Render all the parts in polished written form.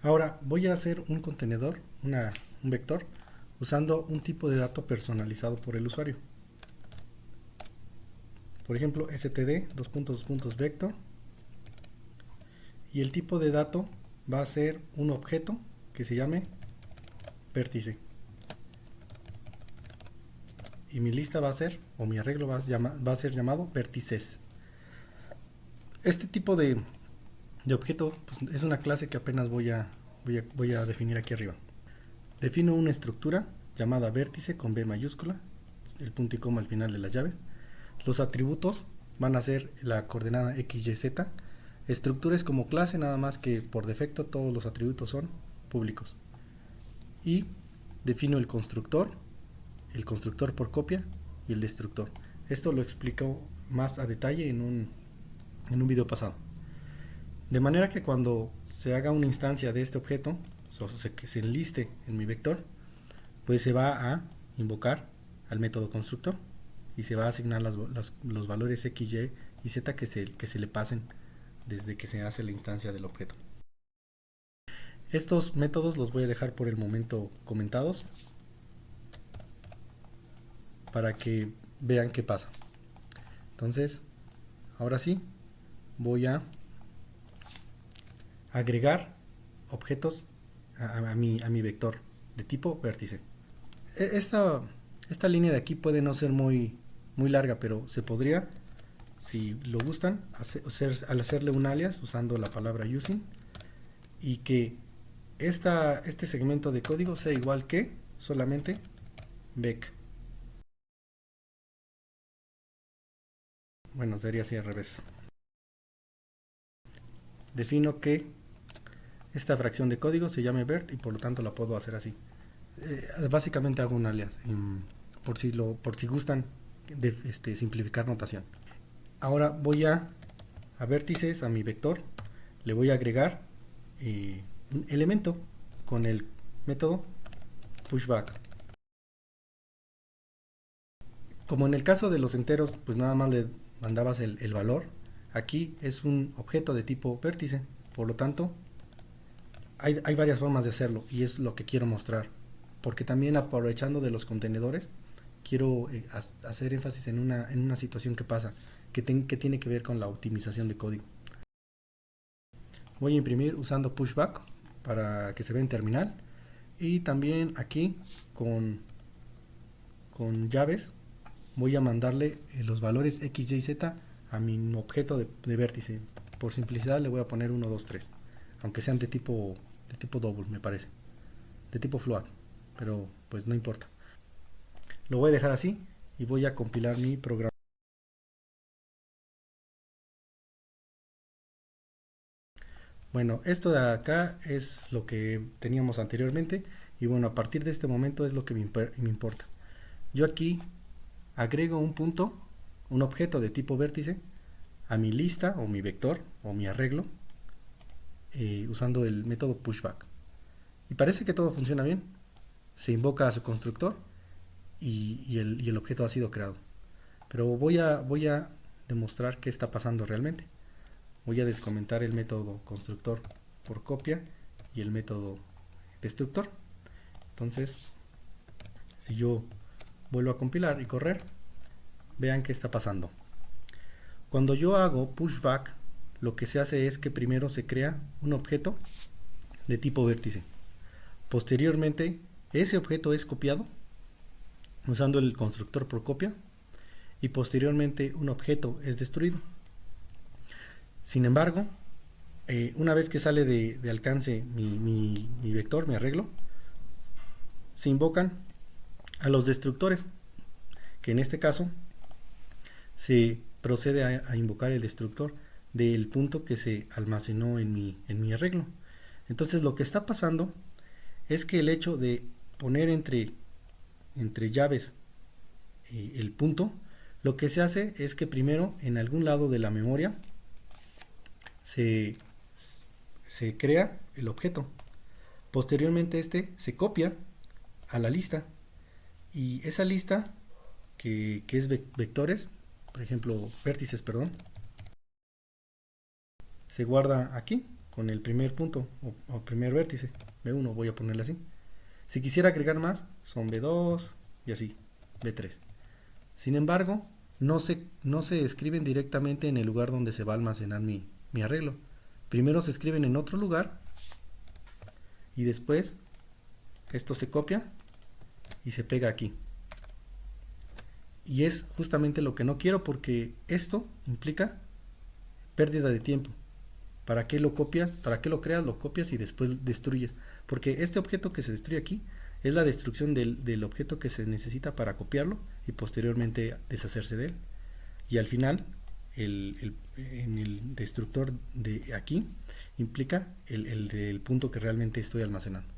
Ahora voy a hacer un contenedor, un vector, usando un tipo de dato personalizado por el usuario. Por ejemplo, std vector, y el tipo de dato va a ser un objeto que se llame vértice. Y mi lista va a ser, o mi arreglo va a ser llamado vértices. Este tipo de objeto pues, es una clase que apenas voy a definir aquí arriba. Defino una estructura llamada vértice con B mayúscula, el punto y coma al final de las llaves. Los atributos van a ser la coordenada x, y, z. Estructura es como clase, nada más que por defecto todos los atributos son públicos. Y defino el constructor por copia y el destructor. Esto lo explico más a detalle en un video pasado. De manera que cuando se haga una instancia de este objeto, que se enliste en mi vector, pues se va a invocar al método constructor y se va a asignar los valores x, y z que se le pasen desde que se hace la instancia del objeto. Estos métodos los voy a dejar por el momento comentados para que vean qué pasa. Entonces, ahora sí, voy a agregar objetos a mi vector de tipo vértice. Esta línea de aquí puede no ser muy larga, pero se podría, si lo gustan, al hacerle un alias usando la palabra using, y que este segmento de código sea igual que solamente vec. Bueno, sería así al revés. Defino que esta fracción de código se llame vert y por lo tanto la puedo hacer así. Básicamente hago un alias por si gustan simplificar notación. Ahora voy a vértices, a mi vector, le voy a agregar un elemento con el método pushback. Como en el caso de los enteros, pues nada más le mandabas el valor. Aquí es un objeto de tipo vértice, por lo tanto hay varias formas de hacerlo y es lo que quiero mostrar, porque también aprovechando de los contenedores quiero hacer énfasis en una situación que pasa, que tiene que ver con la optimización de código. Voy a imprimir usando pushback para que se vea en terminal, y también aquí con llaves voy a mandarle los valores x, y, z a mi objeto de vértice. Por simplicidad le voy a poner 1, 2, 3, aunque sean de tipo double, me parece, de tipo float, pero pues no importa. Lo voy a dejar así y voy a compilar mi programa. Bueno, esto de acá es lo que teníamos anteriormente, y bueno, a partir de este momento es lo que me importa. Yo aquí agrego un punto, un objeto de tipo vértice, a mi lista o mi vector o mi arreglo, usando el método pushback. Y parece que todo funciona bien. Se invoca a su constructor y el objeto ha sido creado. Pero voy a demostrar qué está pasando realmente. Voy a descomentar el método constructor por copia y el método destructor. Entonces, si yo vuelvo a compilar y correr, vean qué está pasando. Cuando yo hago pushback, lo que se hace es que primero se crea un objeto de tipo vértice. Posteriormente, ese objeto es copiado usando el constructor por copia, y posteriormente un objeto es destruido. Sin embargo, una vez que sale de alcance mi vector, mi arreglo, se invocan a los destructores, que en este caso se procede a invocar el destructor del punto que se almacenó en mi arreglo. Entonces lo que está pasando es que el hecho de poner entre llaves el punto, lo que se hace es que primero en algún lado de la memoria se, se crea el objeto. Posteriormente este se copia a la lista, y esa lista que es vectores, por ejemplo vértices, perdón, se guarda aquí con el primer punto o primer vértice, B1, voy a ponerle así. Si quisiera agregar más, son B2 y así, B3. Sin embargo, no se escriben directamente en el lugar donde se va a almacenar mi arreglo. Primero se escriben en otro lugar y después esto se copia y se pega aquí. Y es justamente lo que no quiero, porque esto implica pérdida de tiempo. ¿Para qué lo copias? ¿Para qué lo creas? Lo copias y después destruyes. Porque este objeto que se destruye aquí es la destrucción del objeto que se necesita para copiarlo y posteriormente deshacerse de él. Y al final, en el destructor de aquí implica el del punto que realmente estoy almacenando.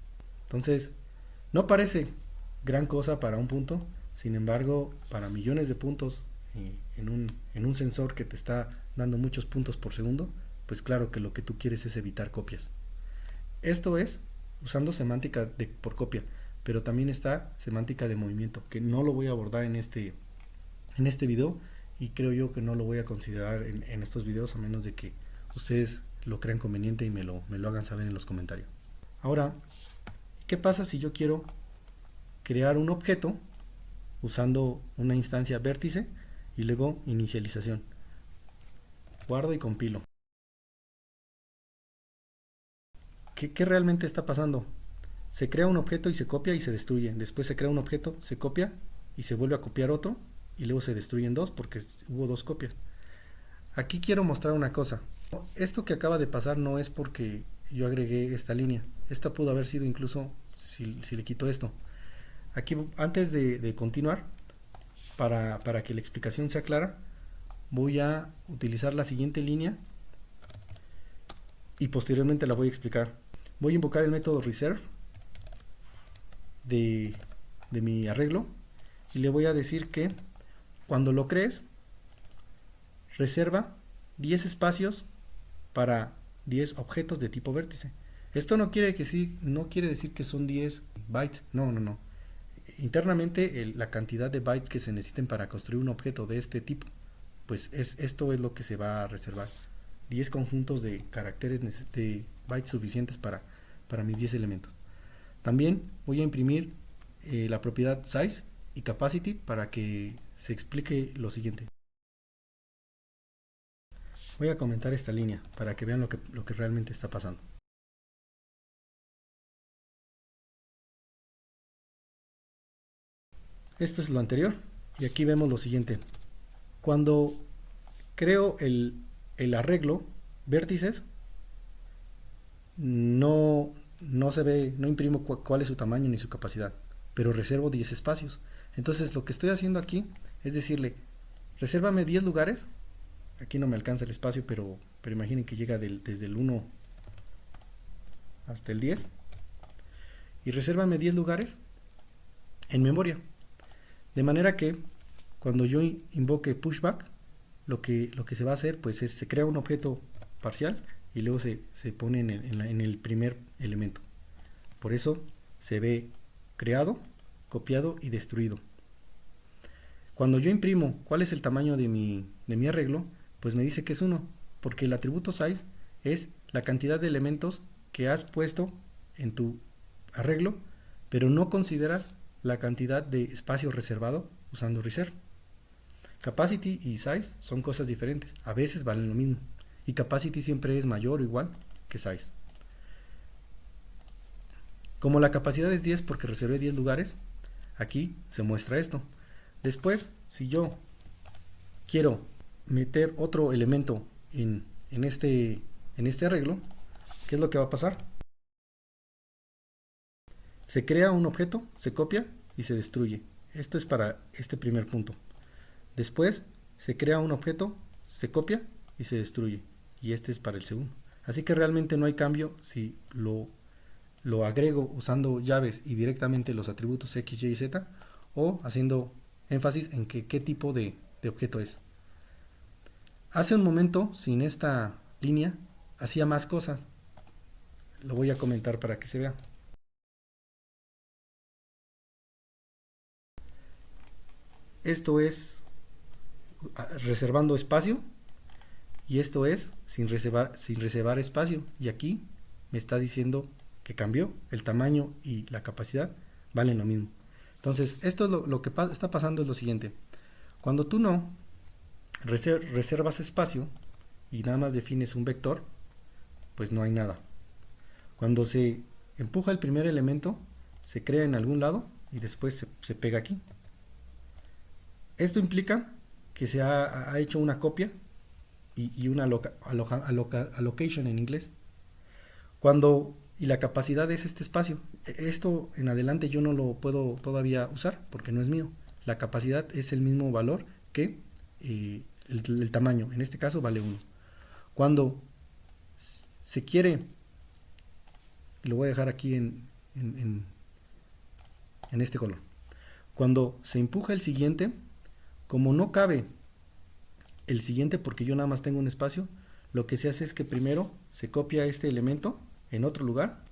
Entonces, no parece gran cosa para un punto, sin embargo, para millones de puntos en un sensor que te está dando muchos puntos por segundo, pues claro que lo que tú quieres es evitar copias. Esto es usando semántica por copia, pero también está semántica de movimiento, que no lo voy a abordar en este video, y creo yo que no lo voy a considerar en estos videos, a menos de que ustedes lo crean conveniente y me lo hagan saber en los comentarios. Ahora, ¿qué pasa si yo quiero crear un objeto usando una instancia vértice y luego inicialización? Guardo y compilo. ¿Qué realmente está pasando? Se crea un objeto y se copia y se destruye. Después se crea un objeto, se copia y se vuelve a copiar otro y luego se destruyen dos porque hubo dos copias. Aquí quiero mostrar una cosa. Esto que acaba de pasar no es porque yo agregué esta línea. Esta pudo haber sido incluso si le quito esto. Aquí, antes de continuar, para que la explicación sea clara, voy a utilizar la siguiente línea y posteriormente la voy a explicar. Voy a invocar el método reserve de mi arreglo y le voy a decir que cuando lo crees, reserva 10 espacios para 10 objetos de tipo vértice. Esto no quiere decir que son 10 bytes, no. Internamente la cantidad de bytes que se necesiten para construir un objeto de este tipo, pues esto es lo que se va a reservar. 10 conjuntos de caracteres de bytes suficientes para mis 10 elementos. También voy a imprimir la propiedad size y capacity para que se explique lo siguiente. Voy a comentar esta línea para que vean lo que realmente está pasando. Esto es lo anterior y aquí vemos lo siguiente. Cuando creo el arreglo vértices, no se ve, no imprimo cuál es su tamaño ni su capacidad, pero reservo 10 espacios. Entonces lo que estoy haciendo aquí es decirle, resérvame 10 lugares. Aquí no me alcanza el espacio, pero imaginen que llega desde el 1 hasta el 10. Y resérvame 10 lugares en memoria. De manera que cuando yo invoque pushback, lo que se va a hacer pues se crea un objeto parcial y luego se pone en el primer elemento. Por eso se ve creado, copiado y destruido. Cuando yo imprimo cuál es el tamaño de mi arreglo, pues me dice que es 1, porque el atributo size es la cantidad de elementos que has puesto en tu arreglo, pero no consideras la cantidad de espacio reservado usando reserve. Capacity y size son cosas diferentes, a veces valen lo mismo, y capacity siempre es mayor o igual que size. Como la capacidad es 10 porque reservé 10 lugares, aquí se muestra esto. Después, si yo quiero meter otro elemento en este arreglo, ¿qué es lo que va a pasar? Se crea un objeto, se copia y se destruye. Esto es para este primer punto. Después se crea un objeto, se copia y se destruye. Y este es para el segundo. Así que realmente no hay cambio si lo agrego usando llaves y directamente los atributos X, Y y Z, o haciendo énfasis en qué tipo de objeto es. Hace un momento, sin esta línea, hacía más cosas. Lo voy a comentar para que se vea. Esto es reservando espacio y esto es sin reservar espacio, y aquí me está diciendo que cambió el tamaño y la capacidad valen lo mismo. Entonces esto es lo que está pasando es lo siguiente: cuando tú no reservas espacio y nada más defines un vector, pues no hay nada. Cuando se empuja el primer elemento, se crea en algún lado y después se pega aquí. Esto implica que se ha hecho una copia y una allocation en inglés. Y la capacidad es este espacio. Esto en adelante yo no lo puedo todavía usar porque no es mío. La capacidad es el mismo valor que el tamaño. En este caso vale 1. Cuando se quiere, lo voy a dejar aquí en este color. Cuando se empuja el siguiente, como no cabe el siguiente porque yo nada más tengo un espacio, lo que se hace es que primero se copia este elemento en otro lugar,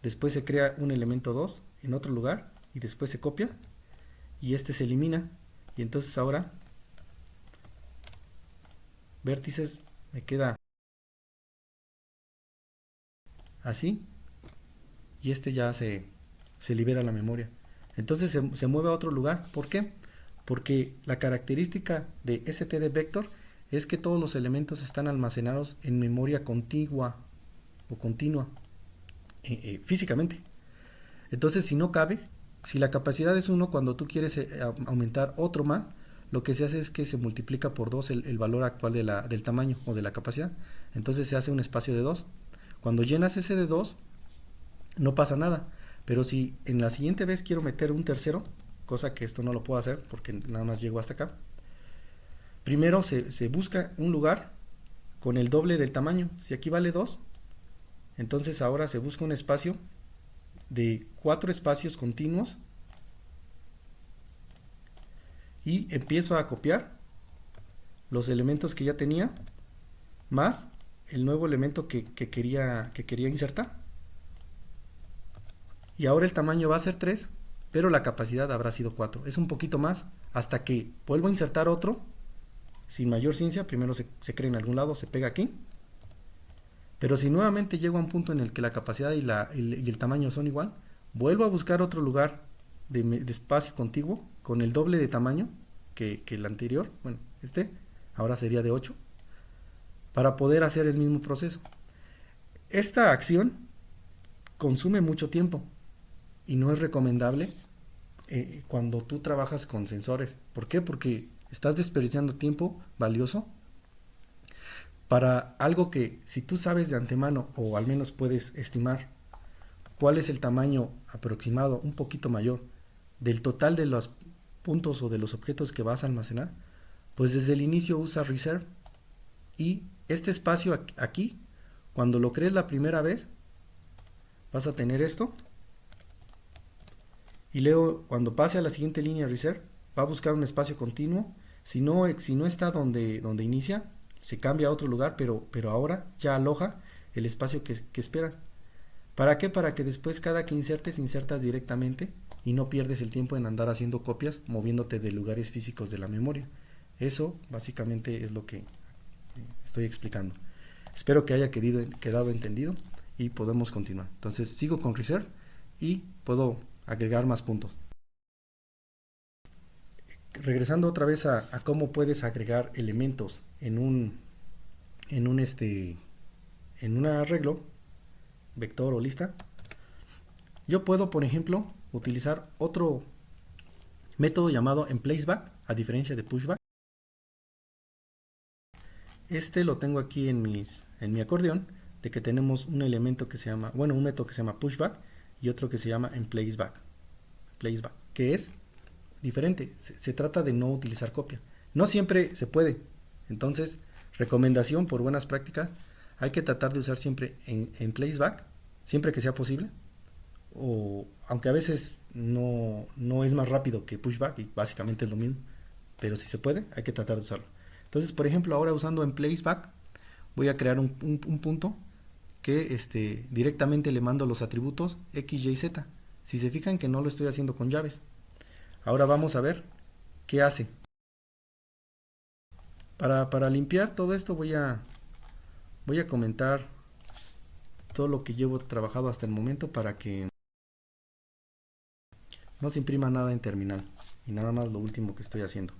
después se crea un elemento 2 en otro lugar y después se copia y este se elimina, y entonces ahora vértices me queda así y este ya se libera la memoria. Entonces se mueve a otro lugar. ¿Por qué? Porque la característica de std vector es que todos los elementos están almacenados en memoria contigua o continua físicamente. Entonces, si no cabe, si la capacidad es 1, cuando tú quieres aumentar otro más, lo que se hace es que se multiplica por 2 el valor actual del tamaño o de la capacidad. Entonces se hace un espacio de 2. Cuando llenas ese de 2, no pasa nada. Pero si en la siguiente vez quiero meter un tercero, cosa que esto no lo puedo hacer porque nada más llego hasta acá, primero se busca un lugar con el doble del tamaño. Si aquí vale 2, entonces ahora se busca un espacio de 4 espacios continuos y empiezo a copiar los elementos que ya tenía más el nuevo elemento que quería insertar, y ahora el tamaño va a ser 3, pero la capacidad habrá sido 4. Es un poquito más hasta que vuelvo a insertar otro sin mayor ciencia. Primero se crea en algún lado, se pega aquí, pero si nuevamente llego a un punto en el que la capacidad y el tamaño son igual, vuelvo a buscar otro lugar de espacio contiguo con el doble de tamaño que el anterior. Bueno, ahora sería de 8, para poder hacer el mismo proceso. Esta acción consume mucho tiempo y no es recomendable cuando tú trabajas con sensores. ¿Por qué? Porque estás desperdiciando tiempo valioso para algo que, si tú sabes de antemano o al menos puedes estimar cuál es el tamaño aproximado, un poquito mayor, del total de los puntos o de los objetos que vas a almacenar, pues desde el inicio usa reserve, y este espacio aquí, cuando lo crees la primera vez, vas a tener esto, y luego cuando pase a la siguiente línea reserve, va a buscar un espacio continuo. Si no está donde inicia, se cambia a otro lugar, pero ahora ya aloja el espacio que espera. ¿Para qué? Para que después cada que insertas directamente y no pierdes el tiempo en andar haciendo copias, moviéndote de lugares físicos de la memoria. Eso básicamente es lo que estoy explicando. Espero que haya quedado entendido y podemos continuar. Entonces sigo con reserve y puedo agregar más puntos. Regresando otra vez a cómo puedes agregar elementos en un arreglo, vector o lista. Yo puedo, por ejemplo, utilizar otro método llamado emplaceback, a diferencia de pushback. Lo tengo aquí en mi acordeón, de que tenemos un elemento que se llama, un método que se llama pushback y otro que se llama emplaceback, que es diferente. Se trata de no utilizar copia. No siempre se puede. Entonces, recomendación por buenas prácticas, hay que tratar de usar siempre emplaceback, siempre que sea posible, o aunque a veces no es más rápido que pushback y básicamente es lo mismo, pero si se puede, hay que tratar de usarlo. Entonces, por ejemplo, ahora usando emplaceback, voy a crear un punto que directamente le mando los atributos x, y, z. Si se fijan que no lo estoy haciendo con llaves. Ahora vamos a ver qué hace. Para limpiar todo esto voy a comentar todo lo que llevo trabajado hasta el momento para que no se imprima nada en terminal y nada más lo último que estoy haciendo.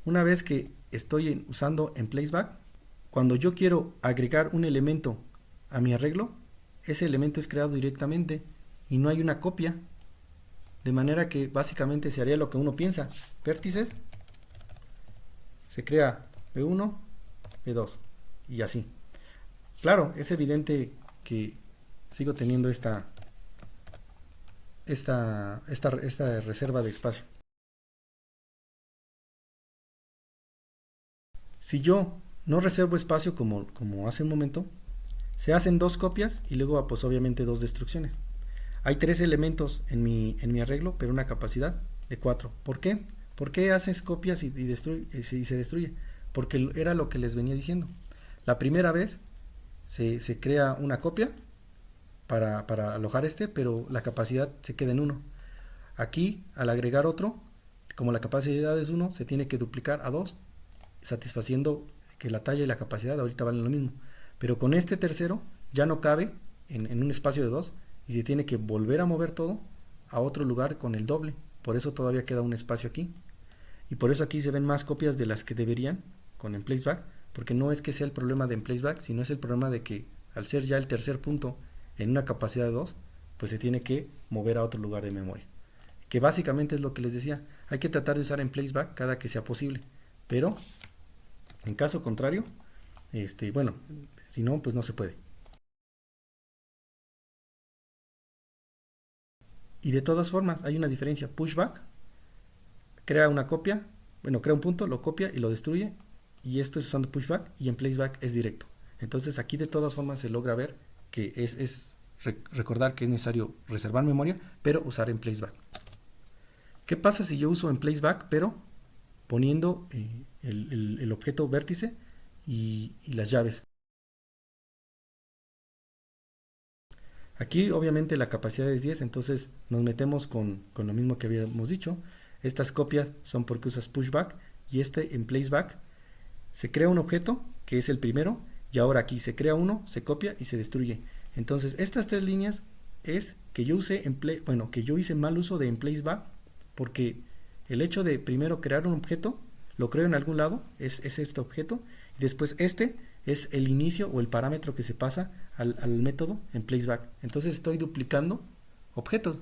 Una vez que estoy usando en placeback, cuando yo quiero agregar un elemento a mi arreglo, ese elemento es creado directamente y no hay una copia, de manera que básicamente se haría lo que uno piensa: vértices, se crea B1, B2 y así. Claro, es evidente que sigo teniendo esta reserva de espacio. Si yo no reservo espacio como hace un momento, se hacen dos copias y luego pues obviamente dos destrucciones. Hay tres elementos en mi arreglo, pero una capacidad de 4. ¿Por qué? ¿Por qué haces copias y se destruye? Porque era lo que les venía diciendo. La primera vez se crea una copia para alojar pero la capacidad se queda en 1. Aquí, al agregar otro, como la capacidad es 1, se tiene que duplicar a 2, satisfaciendo que la talla y la capacidad ahorita valen lo mismo. Pero con este tercero ya no cabe en un espacio de 2 y se tiene que volver a mover todo a otro lugar con el doble. Por eso todavía queda un espacio aquí. Y por eso aquí se ven más copias de las que deberían con Emplaceback, porque no es que sea el problema de Emplaceback, sino es el problema de que al ser ya el tercer punto en una capacidad de 2, pues se tiene que mover a otro lugar de memoria. Que básicamente es lo que les decía, hay que tratar de usar Emplaceback cada que sea posible, pero en caso contrario, bueno, si no, pues no se puede. Y de todas formas, hay una diferencia. Pushback crea una copia, bueno, crea un punto, lo copia y lo destruye, y esto es usando pushback, y en placeback es directo. Entonces aquí de todas formas se logra ver que recordar que es necesario reservar memoria, pero usar en placeback. ¿Qué pasa si yo uso en placeback, pero poniendo el objeto vértice y las llaves? Aquí obviamente la capacidad es 10, entonces nos metemos con lo mismo que habíamos dicho. Estas copias son porque usas pushback, y en placeback se crea un objeto que es el primero, y ahora aquí se crea uno, se copia y se destruye. Entonces estas tres líneas es que yo que yo hice mal uso de en placeback, porque el hecho de primero crear un objeto, lo creo en algún lado, es este objeto, y después es el inicio o el parámetro que se pasa al método en placeback. Entonces estoy duplicando objetos.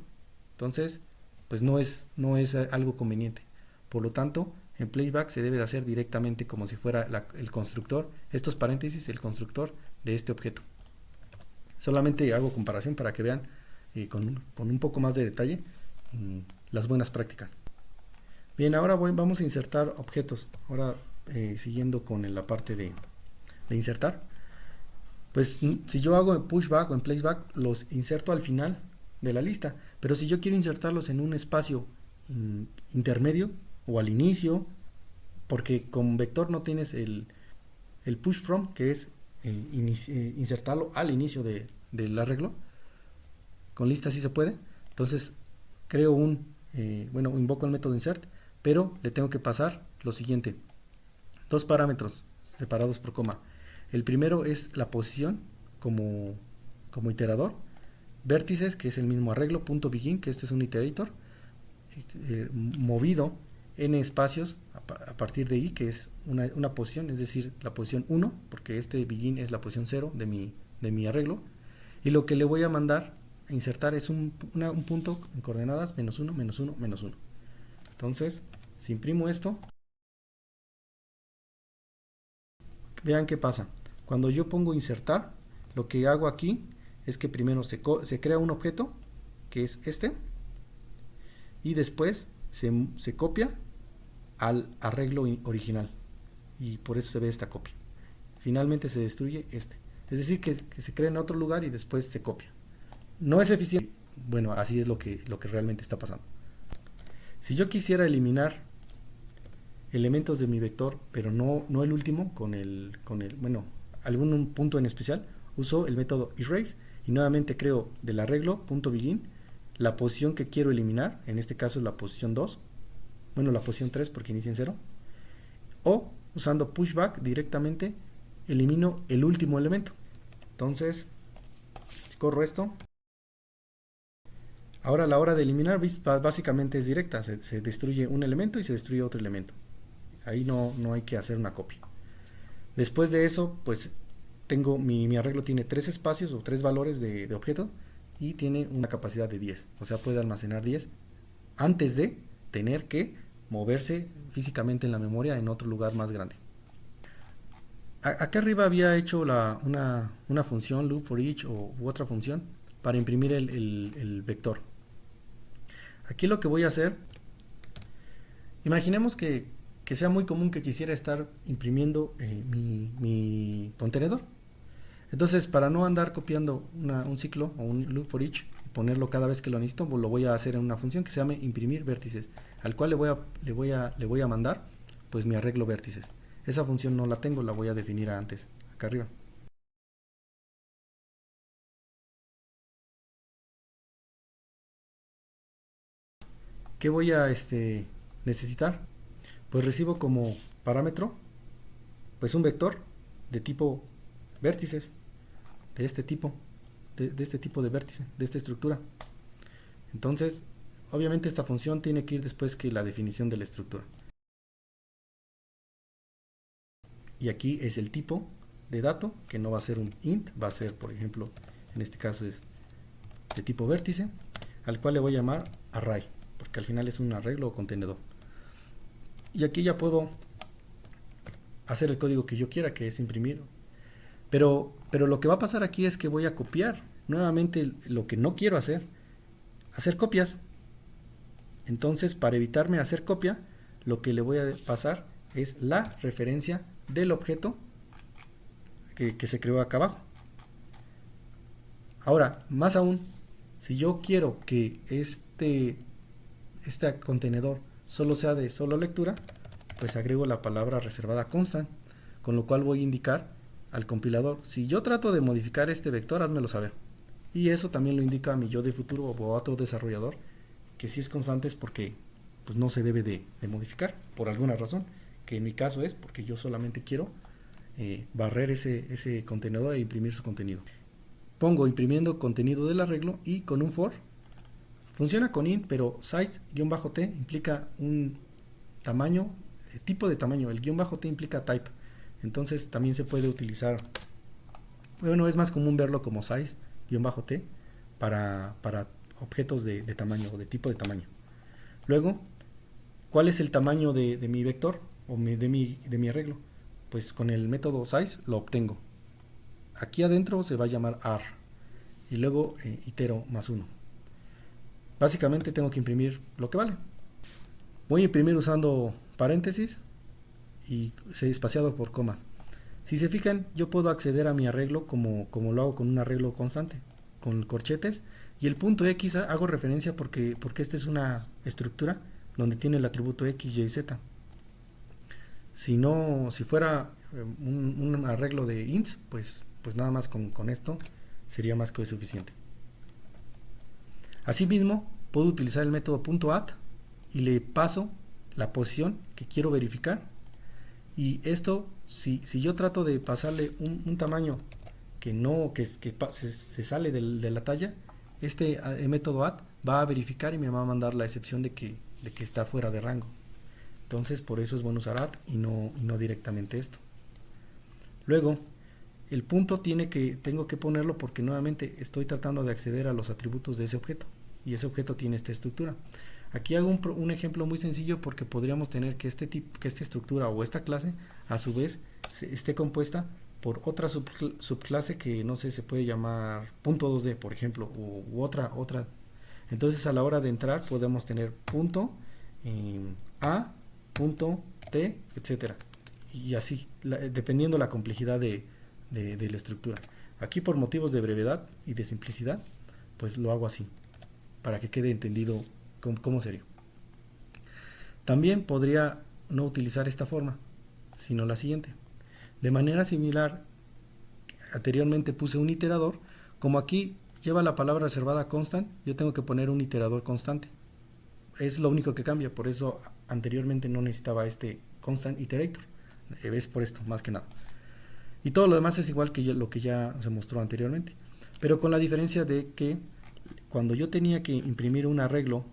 Entonces, pues no es algo conveniente. Por lo tanto, en placeback se debe de hacer directamente como si fuera el constructor, estos paréntesis, el constructor de este objeto. Solamente hago comparación para que vean con un poco más de detalle las buenas prácticas. Bien, ahora vamos a insertar objetos. Ahora siguiendo con la parte de insertar, pues si yo hago en pushback o en placeback, los inserto al final de la lista, pero si yo quiero insertarlos en un espacio intermedio o al inicio, porque con vector no tienes el push from, que es insertarlo al inicio del arreglo, con lista sí se puede. Entonces creo invoco el método insert, pero le tengo que pasar lo siguiente: dos parámetros separados por coma. El primero es la posición como iterador, vértices, que es el mismo arreglo, punto begin, que este es un iterator, movido n espacios a partir de i, que es una posición, es decir, la posición 1, porque este begin es la posición 0 de mi arreglo, y lo que le voy a mandar a insertar es un punto en coordenadas -1, -1, -1. Entonces, si imprimo esto, vean qué pasa. Cuando yo pongo insertar, lo que hago aquí es que primero se crea un objeto, que es este, y después se copia al arreglo original, y por eso se ve esta copia. Finalmente se destruye es decir, que se crea en otro lugar y después se copia. No es eficiente. Bueno, así es lo que realmente está pasando. Si yo quisiera eliminar elementos de mi vector, pero no el último, algún punto en especial, uso el método erase y nuevamente creo del arreglo .begin la posición que quiero eliminar, en este caso es la posición 2, bueno, la posición 3 porque inicia en 0, o usando pushback directamente elimino el último elemento. Entonces corro esto. Ahora a la hora de eliminar básicamente es directa, se destruye un elemento y se destruye otro elemento. Ahí no hay que hacer una copia. Después de eso, pues tengo mi arreglo tiene 3 espacios o 3 valores de objeto y tiene una capacidad de 10, o sea puede almacenar 10 antes de tener que moverse físicamente en la memoria en otro lugar más grande. Acá arriba había hecho una función loop for each u otra función para imprimir el vector. Aquí lo que voy a hacer, imaginemos que sea muy común que quisiera estar imprimiendo mi contenedor. Entonces, para no andar copiando un ciclo o un loop for each y ponerlo cada vez que lo necesito, pues lo voy a hacer en una función que se llame imprimir vértices, al cual le voy a mandar pues mi arreglo vértices. Esa función no la tengo, la voy a definir antes, acá arriba. ¿Qué voy a necesitar? Pues recibo como parámetro pues un vector de tipo vértices, de este tipo, de este tipo de vértice, de esta estructura. Entonces, obviamente esta función tiene que ir después que la definición de la estructura. Y aquí es el tipo de dato, que no va a ser un int, va a ser, por ejemplo, en este caso es de tipo vértice, al cual le voy a llamar array, porque al final es un arreglo o contenedor. Y aquí ya puedo hacer el código que yo quiera, que es imprimir. Pero lo que va a pasar aquí es que voy a copiar nuevamente lo que no quiero hacer copias. Entonces, para evitarme hacer copia, lo que le voy a pasar es la referencia del objeto que se creó acá abajo. Ahora, más aún, si yo quiero que este contenedor solo sea de solo lectura, pues agrego la palabra reservada constant, con lo cual voy a indicar al compilador, si yo trato de modificar este vector, házmelo saber. Y eso también lo indica a mi yo de futuro o a otro desarrollador, que si es constante es porque pues no se debe de modificar por alguna razón, que en mi caso es porque yo solamente quiero barrer ese contenedor e imprimir su contenido. Pongo imprimiendo contenido del arreglo y con un for funciona con int, pero size-t implica un tamaño, tipo de tamaño. El -t implica type, entonces también se puede utilizar, bueno, es más común verlo como size-t para objetos de tamaño o de tipo de tamaño. Luego, ¿cuál es el tamaño de mi vector o de mi arreglo? Pues con el método size lo obtengo. Aquí adentro se va a llamar ar y luego itero más 1. Básicamente tengo que imprimir lo que vale. Voy a imprimir usando paréntesis y espaciado por comas. Si se fijan, yo puedo acceder a mi arreglo como lo hago con un arreglo constante, con corchetes, y el punto X hago referencia porque esta es una estructura donde tiene el atributo X, Y, Z. Si fuera un arreglo de ints, pues nada más con esto sería más que suficiente. Asimismo, puedo utilizar el método .add y le paso la posición que quiero verificar. Y esto, si yo trato de pasarle un tamaño que se sale de la talla, este método add va a verificar y me va a mandar la excepción de que está fuera de rango. Entonces, por eso es bueno usar add y no directamente esto. Luego, el punto tengo que ponerlo porque nuevamente estoy tratando de acceder a los atributos de ese objeto y ese objeto tiene esta estructura. Aquí hago un ejemplo muy sencillo porque podríamos tener que esta estructura o esta clase a su vez esté compuesta por otra subclase que no sé, se puede llamar .2D, por ejemplo, u otra. Entonces a la hora de entrar podemos tener punto A, punto T, etcétera, y así, dependiendo la complejidad de la estructura. Aquí por motivos de brevedad y de simplicidad, pues lo hago así, para que quede entendido cómo sería. También podría no utilizar esta forma, sino la siguiente. De manera similar, anteriormente puse un iterador, como aquí lleva la palabra reservada constant, yo tengo que poner un iterador constante. es lo único que cambia, por eso anteriormente no necesitaba este constant iterator, es por esto más que nada. Y todo lo demás es igual que lo que ya se mostró anteriormente, pero con la diferencia de que cuando yo tenía que imprimir un arreglo,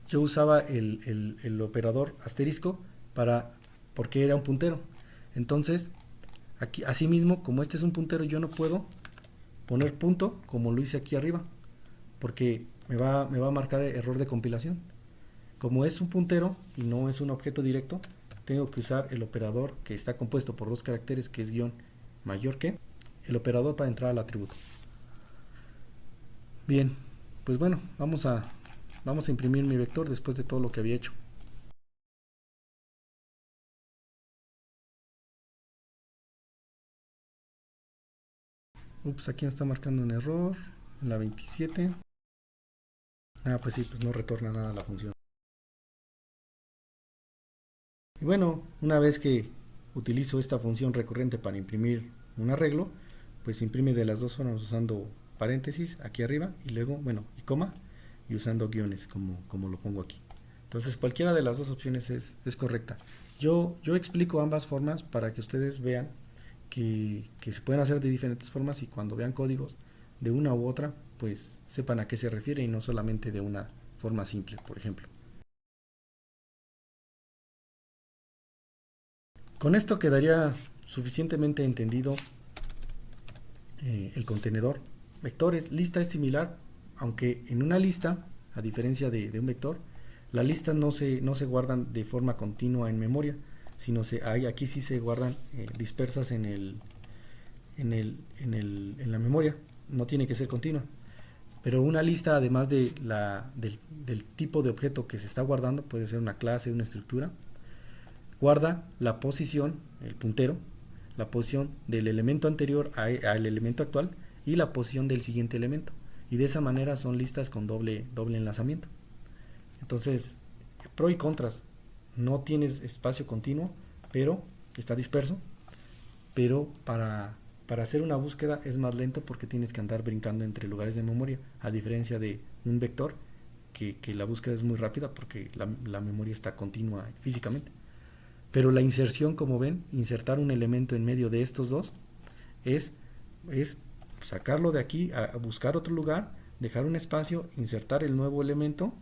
yo usaba el operador asterisco porque era un puntero. Entonces, aquí, asimismo, como este es un puntero, yo no puedo poner punto como lo hice aquí arriba, porque me va a marcar error de compilación. Como es un puntero y no es un objeto directo, tengo que usar el operador que está compuesto por dos caracteres, que es guión mayor que, el operador para entrar al atributo. Bien, pues bueno, vamos a imprimir mi vector después de todo lo que había hecho. Ups, aquí me está marcando un error en la 27. Ah, pues sí, pues no retorna nada la función. Y bueno, una vez que utilizo esta función recurrente para imprimir un arreglo, pues imprime de las dos formas, usando paréntesis aquí arriba y luego, bueno, y coma, y usando guiones como lo pongo aquí. Entonces cualquiera de las dos opciones es correcta. Yo explico ambas formas para que ustedes vean que se pueden hacer de diferentes formas, y cuando vean códigos de una u otra, pues sepan a qué se refiere y no solamente de una forma simple, por ejemplo. Con esto quedaría suficientemente entendido el contenedor. Vectores, lista es similar, aunque en una lista, a diferencia de un vector, las listas no se guardan de forma continua en memoria, sino aquí sí se guardan dispersas en la memoria, no tiene que ser continua. Pero una lista, además del tipo de objeto que se está guardando, puede ser una clase, una estructura, guarda la posición, el puntero, la posición del elemento anterior al elemento actual y la posición del siguiente elemento. Y de esa manera son listas con doble enlazamiento. Entonces, pro y contras. No tienes espacio continuo, pero está disperso. Pero para hacer una búsqueda es más lento porque tienes que andar brincando entre lugares de memoria, a diferencia de un vector, que la búsqueda es muy rápida porque la memoria está continua físicamente. Pero la inserción, como ven, insertar un elemento en medio de estos dos, es, es sacarlo de aquí, a buscar otro lugar, dejar un espacio, insertar el nuevo elemento,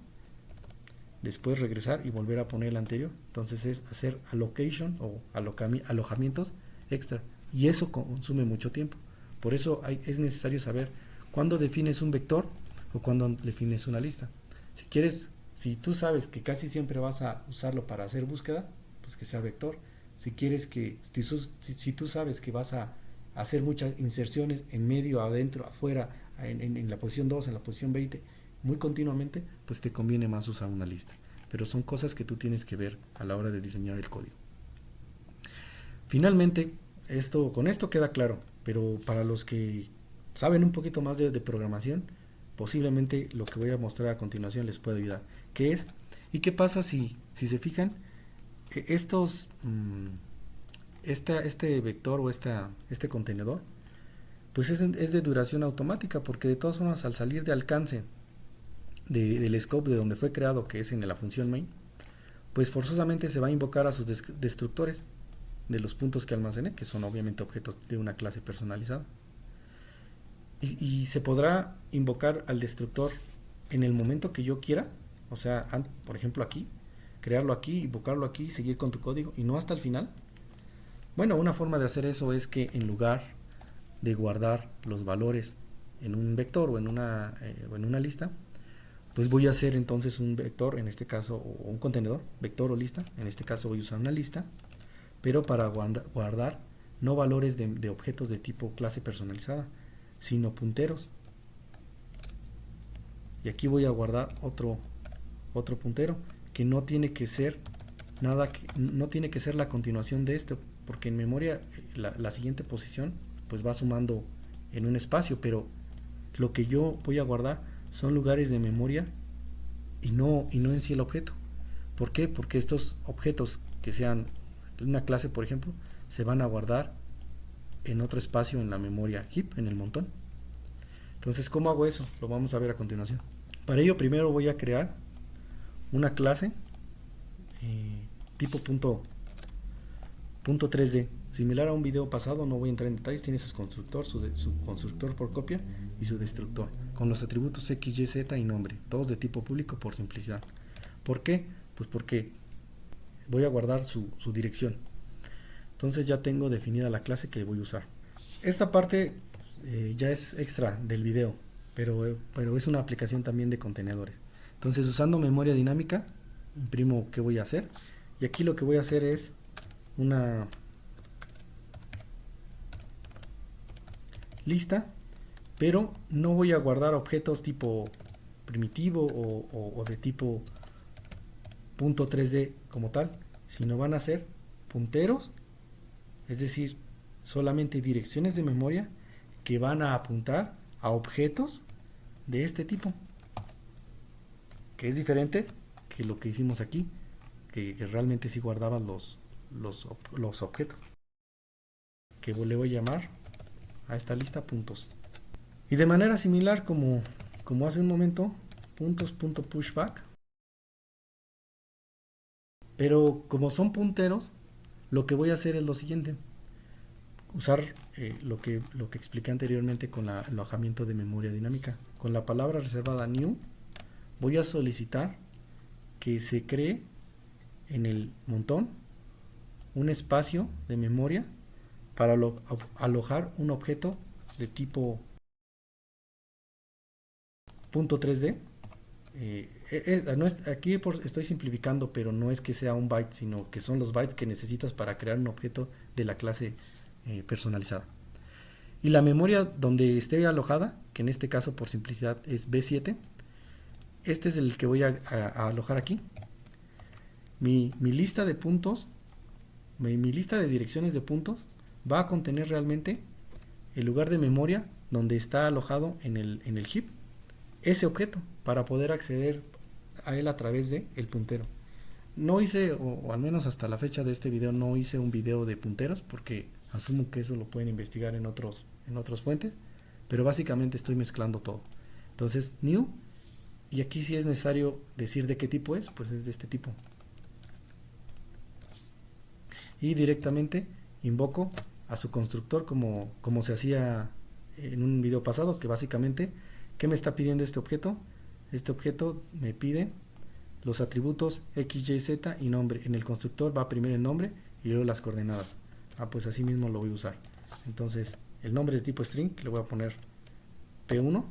después regresar y volver a poner el anterior. Entonces es hacer allocation o alojamientos extra, y eso consume mucho tiempo. Por eso es necesario saber cuándo defines un vector o cuándo defines una lista. Si tú sabes que casi siempre vas a usarlo para hacer búsqueda, pues que sea vector. Si tú sabes que vas a hacer muchas inserciones en medio, adentro, afuera, en la posición 2, en la posición 20, muy continuamente, pues te conviene más usar una lista. Pero son cosas que tú tienes que ver a la hora de diseñar el código. Finalmente, con esto queda claro, pero para los que saben un poquito más de programación, posiblemente lo que voy a mostrar a continuación les puede ayudar. ¿Qué es? ¿Y qué pasa si se fijan? Este vector o este contenedor, pues es de duración automática, porque de todas formas, al salir de alcance del scope de donde fue creado, que es en la función main, pues forzosamente se va a invocar a sus destructores de los puntos que almacené, que son obviamente objetos de una clase personalizada. Y se podrá invocar al destructor en el momento que yo quiera, o sea, por ejemplo aquí, crearlo aquí, invocarlo aquí y seguir con tu código, y no hasta el final. Bueno, una forma de hacer eso es que en lugar de guardar los valores en un vector o en una lista, pues voy a hacer entonces un vector, en este caso, o un contenedor, vector o lista. En este caso voy a usar una lista, pero para guardar no valores de objetos de tipo clase personalizada, sino punteros. Y aquí voy a guardar otro puntero que no tiene que ser no tiene que ser la continuación de esto, porque en memoria la siguiente posición pues va sumando en un espacio, pero lo que yo voy a guardar son lugares de memoria y no en sí el objeto. ¿Por qué? Porque estos objetos que sean una clase, por ejemplo, se van a guardar en otro espacio en la memoria heap, en el montón. Entonces, ¿cómo hago eso? Lo vamos a ver a continuación. Para ello primero voy a crear una clase tipo punto 3D. Similar a un video pasado, no voy a entrar en detalles, tiene su constructor, su constructor por copia y su destructor, con los atributos X, Y, Z y nombre, todos de tipo público por simplicidad. ¿Por qué? Pues porque voy a guardar su dirección. Entonces ya tengo definida la clase que voy a usar. Esta parte ya es extra del video, pero es una aplicación también de contenedores. Entonces, usando memoria dinámica, imprimo qué voy a hacer. Y aquí lo que voy a hacer es una lista, pero no voy a guardar objetos tipo primitivo o de tipo punto 3D como tal, sino van a ser punteros, es decir, solamente direcciones de memoria que van a apuntar a objetos de este tipo, que es diferente que lo que hicimos aquí, que realmente sí guardaba los objetos, que le voy a llamar a esta lista puntos. Y de manera similar como hace un momento, puntos.pushback, pero como son punteros, lo que voy a hacer es lo siguiente: usar lo que expliqué anteriormente con el alojamiento de memoria dinámica. Con la palabra reservada new voy a solicitar que se cree en el montón un espacio de memoria para alojar un objeto de tipo punto 3D. Aquí estoy simplificando, pero no es que sea un byte, sino que son los bytes que necesitas para crear un objeto de la clase personalizada. Y la memoria donde esté alojada, que en este caso por simplicidad es B7, este es el que voy a alojar aquí. Mi lista de puntos, mi lista de direcciones de puntos va a contener realmente el lugar de memoria donde está alojado en el heap ese objeto, para poder acceder a él a través de el puntero. No hice, o al menos hasta la fecha de este video, no hice un video de punteros, porque asumo que eso lo pueden investigar en otras fuentes, pero básicamente estoy mezclando todo. Entonces, new, y aquí si es necesario decir de qué tipo es, pues es de este tipo. Y directamente invoco a su constructor como se hacía en un video pasado, que básicamente, ¿qué me está pidiendo este objeto? Este objeto me pide los atributos X, Y, Z y nombre. En el constructor va primero el nombre y luego las coordenadas. Pues así mismo lo voy a usar. Entonces, el nombre es tipo string, le voy a poner P1.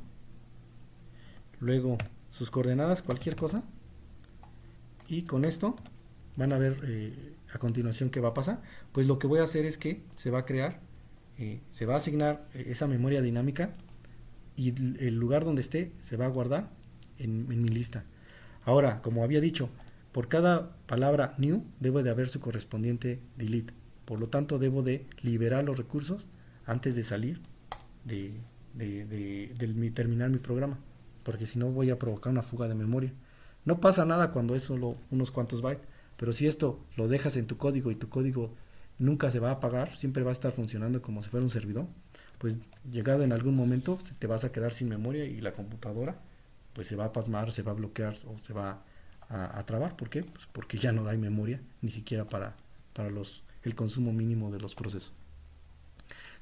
Luego, sus coordenadas, cualquier cosa. Y con esto van a ver a continuación qué va a pasar. Pues lo que voy a hacer es que se va a crear, se va a asignar esa memoria dinámica, y el lugar donde esté se va a guardar en mi lista. Ahora, como había dicho, por cada palabra new debe de haber su correspondiente delete. Por lo tanto, debo de liberar los recursos antes de salir de terminar mi programa, porque si no voy a provocar una fuga de memoria. No pasa nada cuando es solo unos cuantos bytes, pero si esto lo dejas en tu código y tu código nunca se va a apagar, siempre va a estar funcionando como si fuera un servidor, pues llegado en algún momento te vas a quedar sin memoria y la computadora pues se va a pasmar, se va a bloquear o se va a trabar. ¿Por qué? Pues porque ya no hay memoria ni siquiera para el consumo mínimo de los procesos.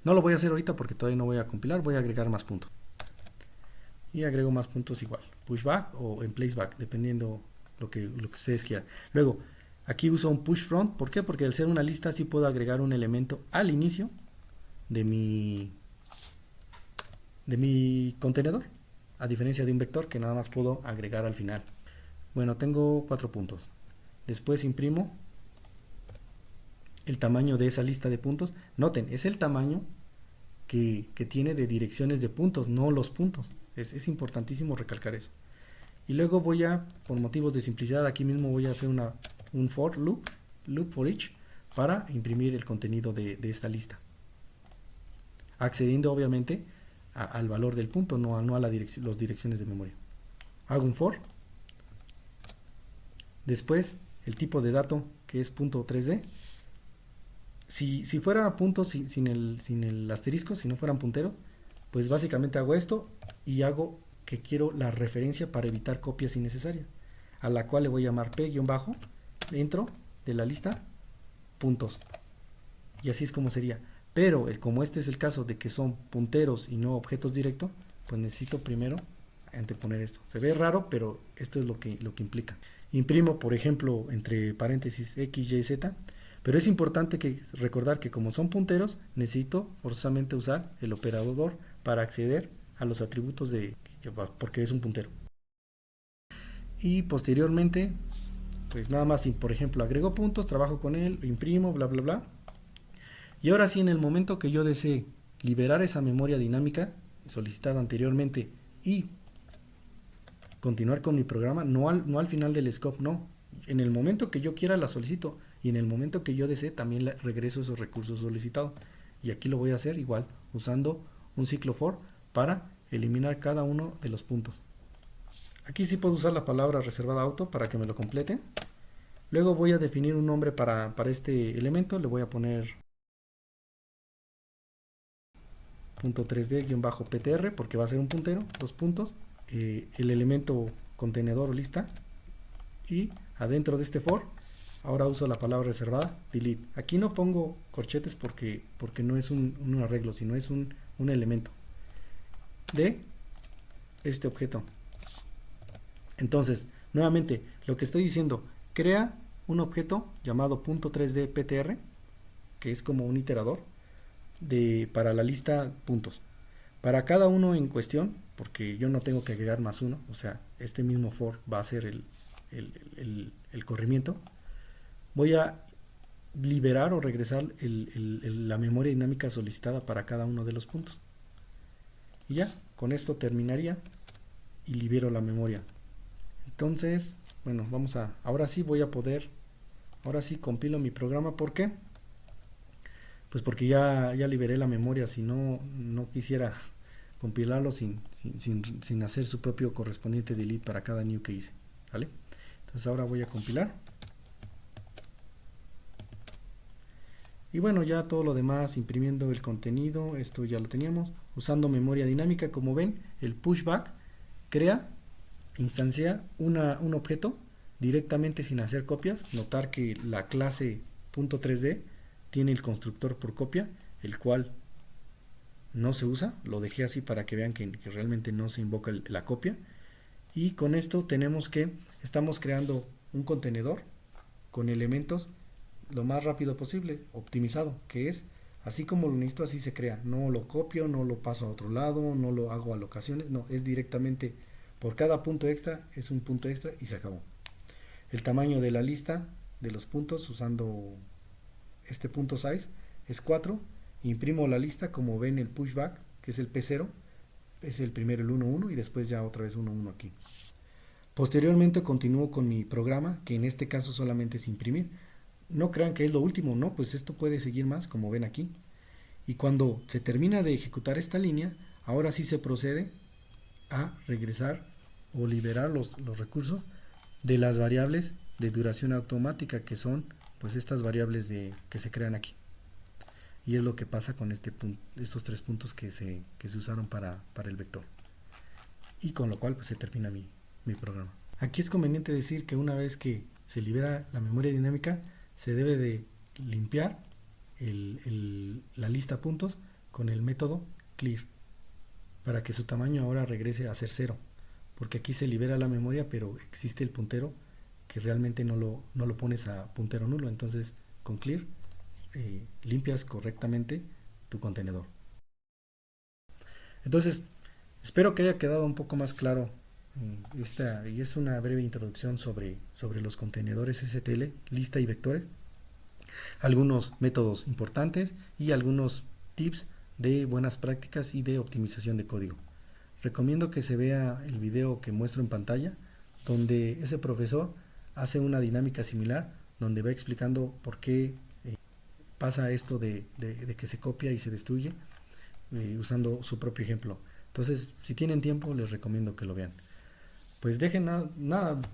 No lo voy a hacer ahorita porque todavía no voy a compilar, voy a agregar más puntos. Y agrego más puntos igual, pushback o en placeback, dependiendo lo que ustedes quieran. Luego, aquí uso un push front. ¿Por qué? Porque al ser una lista sí puedo agregar un elemento al inicio de mi contenedor, a diferencia de un vector que nada más puedo agregar al final. Bueno, tengo 4 puntos. Después imprimo el tamaño de esa lista de puntos. Noten, es el tamaño que tiene de direcciones de puntos, no los puntos. Es importantísimo recalcar eso. Y luego voy a, por motivos de simplicidad, aquí mismo voy a hacer un for loop for each, para imprimir el contenido de esta lista, accediendo obviamente al valor del punto, no a las direcciones de memoria. Hago un for. Después el tipo de dato, que es punto 3D. Si fuera puntos sin el asterisco, si no fueran punteros, pues básicamente hago esto y hago que quiero la referencia para evitar copias innecesarias, a la cual le voy a llamar p-bajo dentro de la lista puntos, y así es como sería. Pero como este es el caso de que son punteros y no objetos directos, pues necesito primero anteponer esto. Se ve raro, pero esto es lo que implica. Imprimo, por ejemplo, entre paréntesis x, y, z, pero es importante recordar que como son punteros, necesito forzosamente usar el operador para acceder a los atributos porque es un puntero. Y posteriormente, pues nada más, por ejemplo, agrego puntos, trabajo con él, lo imprimo, bla, bla, bla. Y ahora sí, en el momento que yo desee liberar esa memoria dinámica solicitada anteriormente y continuar con mi programa, no al final del scope, no. En el momento que yo quiera la solicito, y en el momento que yo desee también regreso esos recursos solicitados. Y aquí lo voy a hacer igual, usando un ciclo for para eliminar cada uno de los puntos. Aquí sí puedo usar la palabra reservada auto para que me lo complete. Luego voy a definir un nombre para este elemento, le voy a poner .3d-ptr porque va a ser un puntero, dos puntos, el elemento contenedor o lista, y adentro de este for ahora uso la palabra reservada delete. Aquí no pongo corchetes porque no es un arreglo, sino es un elemento de este objeto. Entonces, nuevamente, lo que estoy diciendo, crea un objeto llamado .3d-ptr, que es como un iterador para la lista puntos. Para cada uno en cuestión, porque yo no tengo que agregar más uno, o sea, este mismo for va a ser el corrimiento, voy a liberar o regresar la memoria dinámica solicitada para cada uno de los puntos. Y ya, con esto terminaría y libero la memoria. Entonces, bueno, ahora sí voy a poder, ahora sí compilo mi programa. ¿Por qué? Pues porque ya liberé la memoria. Si no quisiera compilarlo sin hacer su propio correspondiente delete para cada new que hice, ¿vale? Entonces ahora voy a compilar. Y bueno, ya todo lo demás, imprimiendo el contenido, esto ya lo teníamos. Usando memoria dinámica, como ven, el pushback crea, instancia un objeto directamente sin hacer copias. Notar que la clase .3d tiene el constructor por copia, el cual no se usa, lo dejé así para que vean que realmente no se invoca la copia. Y con esto estamos creando un contenedor con elementos lo más rápido posible, optimizado, que es así como lo necesito, así se crea. No lo copio, no lo paso a otro lado, no lo hago alocaciones, no, es directamente por cada punto extra, es un punto extra y se acabó. El tamaño de la lista de los puntos usando este punto size es 4. Imprimo la lista, como ven el pushback, que es el P0, es el primero el 1, y después ya otra vez 1 aquí. Posteriormente continúo con mi programa, que en este caso solamente es imprimir. No crean que es lo último, no, pues esto puede seguir más, como ven aquí. Y cuando se termina de ejecutar esta línea, ahora sí se procede a regresar o liberar los recursos de las variables de duración automática, que son pues estas variables que se crean aquí. Y es lo que pasa con estos 3 puntos que se usaron para el vector. Y con lo cual pues se termina mi programa. Aquí es conveniente decir que una vez que se libera la memoria dinámica, se debe de limpiar la lista puntos con el método clear para que su tamaño ahora regrese a ser 0, porque aquí se libera la memoria pero existe el puntero que realmente no lo pones a puntero nulo. Entonces con clear limpias correctamente tu contenedor. Entonces espero que haya quedado un poco más claro y es una breve introducción sobre los contenedores STL, lista y vectores, algunos métodos importantes y algunos tips de buenas prácticas y de optimización de código. Recomiendo que se vea el video que muestro en pantalla, donde ese profesor hace una dinámica similar, donde va explicando por qué pasa esto de que se copia y se destruye, usando su propio ejemplo. Entonces, si tienen tiempo, les recomiendo que lo vean. Pues dejen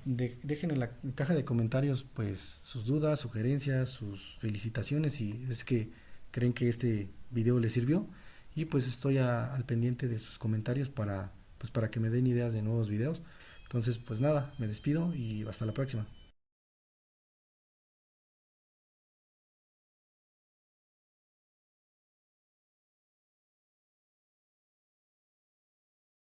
dejen en la caja de comentarios pues sus dudas, sugerencias, sus felicitaciones, si es que creen que este video les sirvió, y pues estoy al pendiente de sus comentarios para pues para que me den ideas de nuevos videos. Entonces, pues nada, me despido y hasta la próxima.